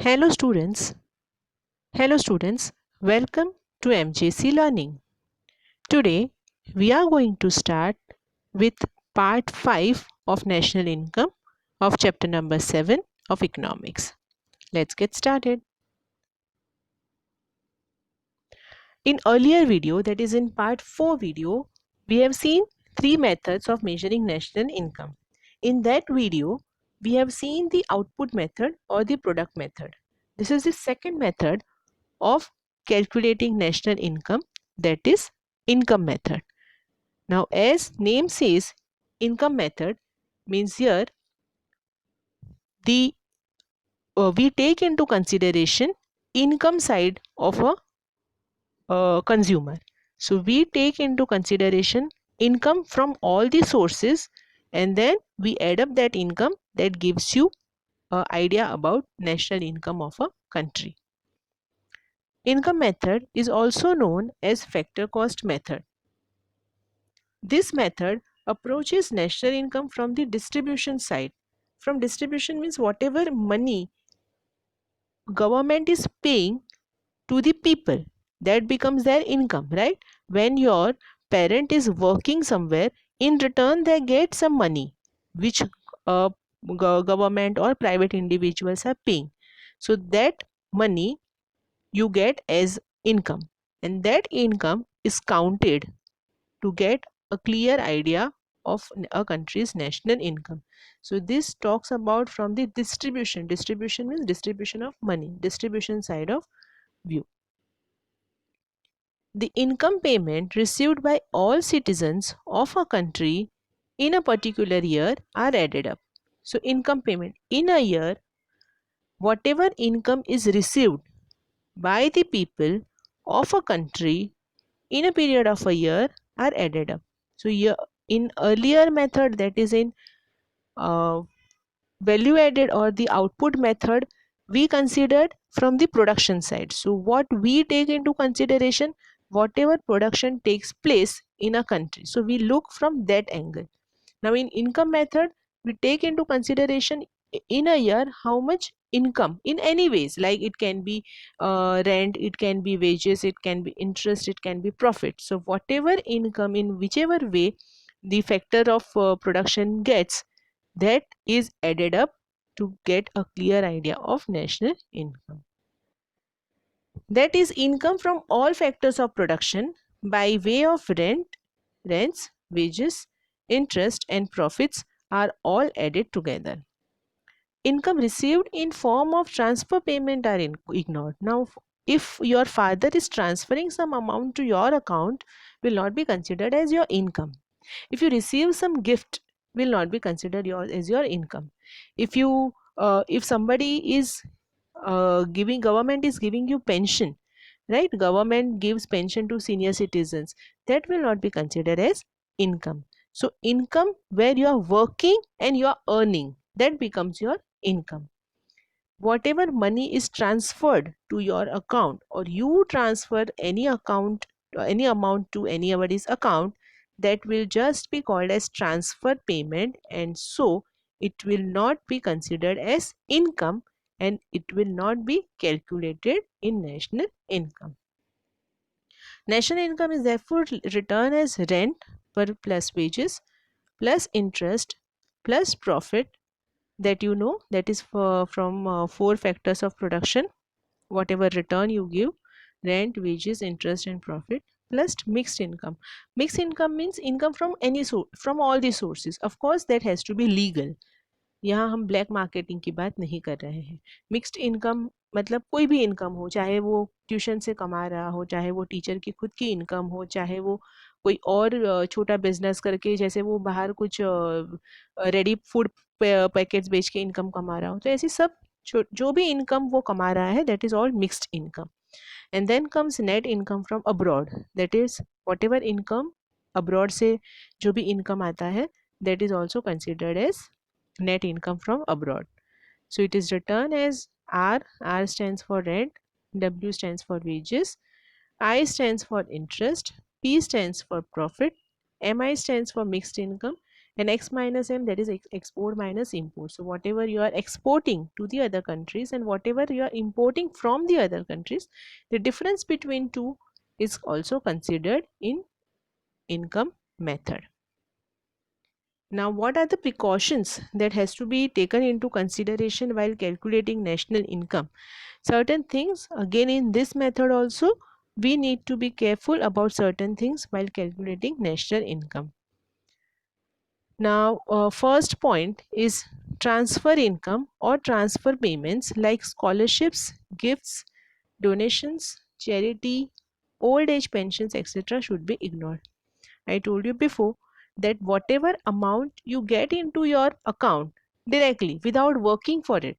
Hello students. Hello students. Welcome to MJC Learning. Today we are going to start with part 5 of national income of chapter number 7 of economics. Let's get started. In earlier video, that is in part 4 video, we have seen three methods of measuring national income. In that video, we have seen the output method or the product method. This is the second method of calculating national income, that is income method. Now as name says, income method means here the we take into consideration income side of a consumer. So we take into consideration income from all the sources and then we add up that income that gives you an idea about national income of a country. Income method is also known as factor cost method. This method approaches national income from the distribution side. From distribution means whatever money government is paying to the people, that becomes their income, right? When your parent is working somewhere, in return they get some money which uh, government or private individuals are paying. So that money you get as income, and that income is counted to get a clear idea of a country's national income. So this talks about from the distribution means distribution of money, distribution side of view. The income payment received by all citizens of a country in a particular year are added up. So income payment in a year, whatever income is received by the people of a country in a period of a year are added up. So here in earlier method, that is in uh, value added or the output method, we considered from the production side. So what we take into consideration, whatever production takes place in a country, so we look from that angle. Now in income method, we take into consideration in a year how much income in any ways, like it can be rent, it can be wages, it can be interest, it can be profit. So whatever income in whichever way the factor of production gets, that is added up to get a clear idea of national income. That is income from all factors of production by way of rents, wages, interest and profits are all added together. Income received in form of transfer payment are ignored. Now if your father is transferring some amount to your account, will not be considered as your income. If you receive some gift, will not be considered as your income. If somebody is giving, government is giving you pension, right? Government gives pension to senior citizens, that will not be considered as income. So income where you are working and you are earning, that becomes your income. Whatever money is transferred to your account or you transfer any account, any amount to anybody's account, that will just be called as transfer payment, and so it will not be considered as income and it will not be calculated in national income. National income is therefore written as rent per plus wages plus interest plus profit, that you know, that is from four factors of production. Whatever return you give, rent, wages, interest and profit, plus mixed income. Mixed income means income from from all the sources. Of course that has to be legal. यहाँ हम black marketing की बात नहीं कर रहे हैं. Mixed income मतलब कोई भी इनकम हो, चाहे वो ट्यूशन से कमा रहा हो, चाहे वो टीचर की खुद की इनकम हो, चाहे वो कोई और छोटा बिजनेस करके, जैसे वो बाहर कुछ रेडी फूड पैकेट्स बेच के इनकम कमा रहा हो, तो ऐसी सब जो भी इनकम वो कमा रहा है, that is all mixed income. And then comes net income from abroad, that is whatever income abroad से जो भी इनकम आता है, that is also considered as net income from abroad. So it is written as R. R stands for rent, W stands for wages, I stands for interest, P stands for profit, MI stands for mixed income, and X minus M, that is export minus import. So whatever you are exporting to the other countries and whatever you are importing from the other countries, the difference between two is also considered in income method. Now, what are the precautions that has to be taken into consideration while calculating national income? Certain things, again in this method also, we need to be careful about certain things while calculating national income. Now, first point is transfer income or transfer payments like scholarships, gifts, donations, charity, old age pensions, etc. should be ignored. I told you before that whatever amount you get into your account directly without working for it,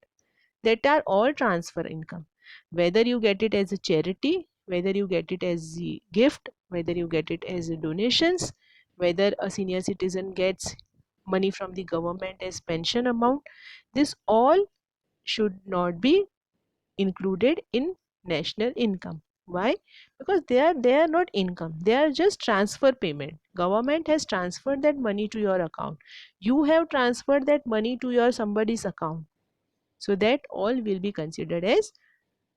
that are all transfer income. Whether you get it as a charity, whether you get it as a gift, whether you get it as a donations, whether a senior citizen gets money from the government as pension amount, this all should not be included in national income. Why? Because they are not income, they are just transfer payment. Government has transferred that money to your account, you have transferred that money to your somebody's account, so that all will be considered as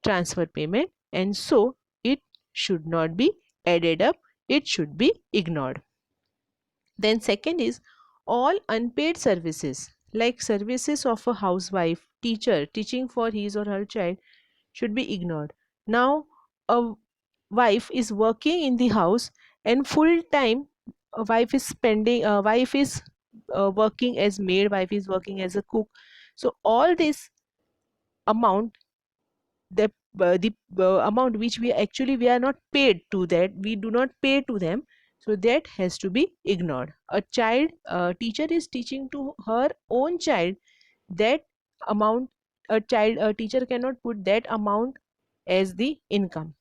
transfer payment, and so it should not be added up, it should be ignored. Then second is all unpaid services like services of a housewife, teacher teaching for his or her child should be ignored. Now, a wife is working in the house and full time a wife is working as maid, wife is working as a cook. So all this amount, the amount which we are not paid to, that we do not pay to them, so that has to be ignored. A teacher is teaching to her own child, that amount, a teacher cannot put that amount as the income.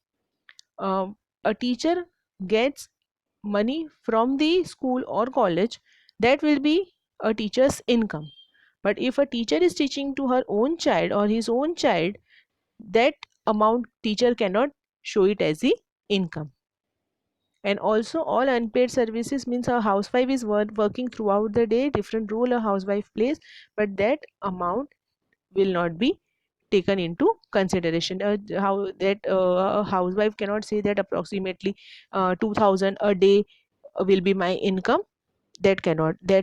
A teacher gets money from the school or college, that will be a teacher's income. But if a teacher is teaching to her own child or his own child, that amount teacher cannot show it as the income. And also all unpaid services means a housewife is working throughout the day, different role a housewife plays, but that amount will not be taken into consideration. How that a housewife cannot say that approximately 2000 a day will be my income, that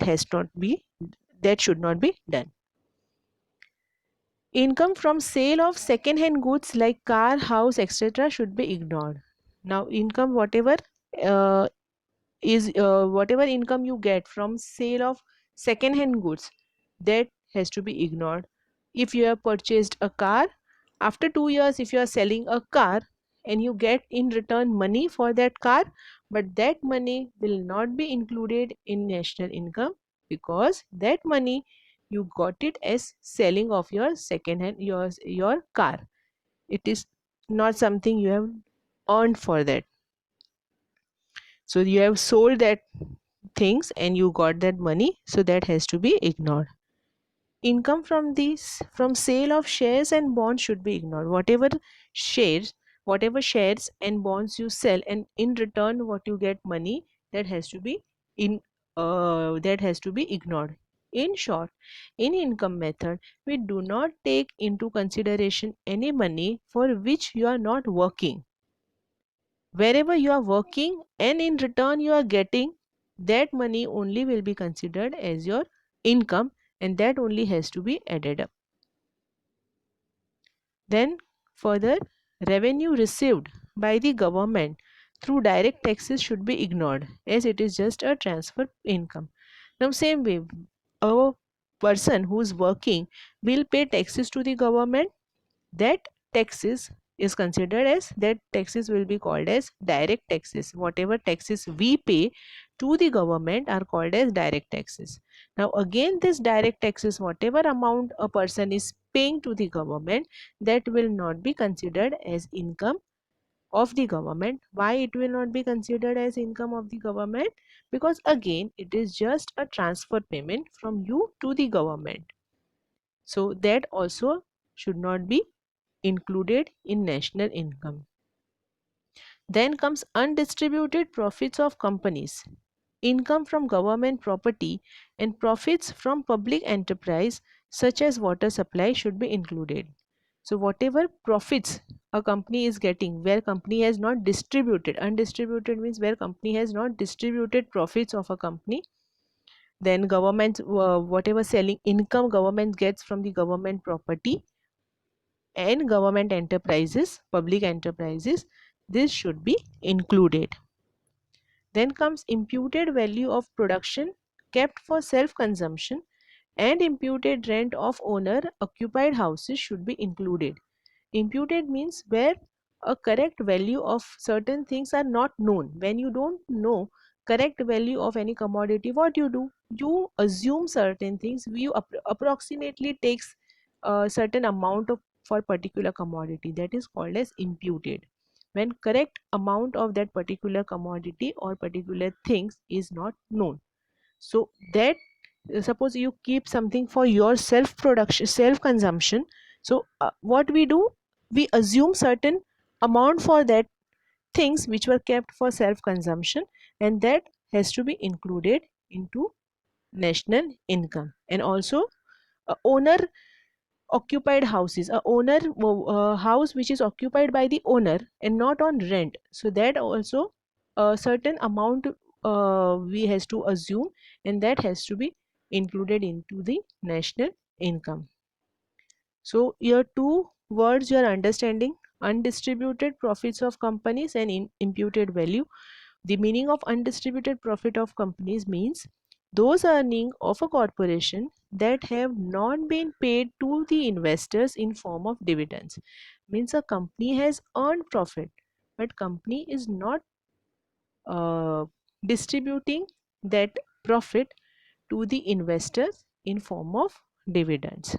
has not be, that should not be done. Income from sale of second hand goods like car, house, etc. should be ignored. Now income, uh, whatever income you get from sale of second hand goods, that has to be ignored. If you have purchased a car, after 2 years if you are selling a car and you get in return money for that car, but that money will not be included in national income, because that money you got it as selling of your second hand, your car. It is not something you have earned for that. So you have sold that things and you got that money, so that has to be ignored. Income from sale of shares and bonds should be ignored. Whatever shares and bonds you sell, and in return what you get money, that has to be in that has to be ignored. In short, in income method we do not take into consideration any money for which you are not working. Wherever you are working and in return you are getting, that money only will be considered as your income, and that only has to be added up. Then further, revenue received by the government through direct taxes should be ignored, as it is just a transfer income. Now same way, a person who is working will pay taxes to the government, that taxes is considered as, that taxes will be called as direct taxes. Whatever taxes we pay to the government are called as direct taxes. Now again, this direct taxes, whatever amount a person is paying to the government, that will not be considered as income of the government. Why it will not be considered as income of the government? Because again it is just a transfer payment from you to the government, so that also should not be included in national income. Then comes undistributed profits of companies. income from government property and profits from public enterprise such as water supply should be included. So whatever profits a company is getting, where company has not distributed, undistributed means where company has not distributed profits of a company, then government whatever selling income government gets from the government property and government enterprises, public enterprises, this should be included. Then comes imputed value of production kept for self consumption and imputed rent of owner occupied houses should be included. Imputed means where a correct value of certain things are not known. When you don't know correct value of any commodity, what you do? You assume certain things. You approximately takes a certain amount of for particular commodity, that is called as imputed. When correct amount of that particular commodity or particular things is not known. So that suppose you keep something for your self production, self consumption. So what we do, we assume certain amount for that things which were kept for self consumption, and that has to be included into national income. And also owner occupied houses, a owner house which is occupied by the owner and not on rent, so that also a certain amount we has to assume, and that has to be included into the national income. So your two words you are understanding: undistributed profits of companies and imputed value. The meaning of undistributed profit of companies means those earnings of a corporation that have not been paid to the investors in form of dividends. Means a company has earned profit, but company is not uh, distributing that profit to the investors in form of dividends.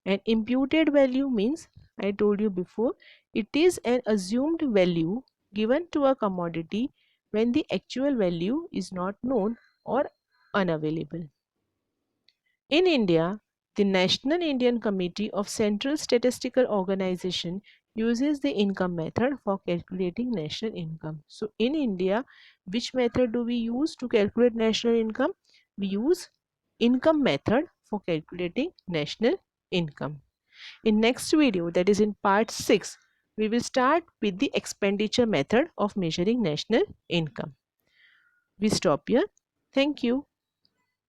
And imputed value means, I told you before, it is an assumed value given to a commodity when the actual value is not known or unavailable. In India, the National Indian Committee of Central Statistical Organization uses the income method for calculating national income. So in India, which method do we use to calculate national income? We use income method for calculating national income. In next video, that is in part 6, we will start with the expenditure method of measuring national income. We stop here. Thank you.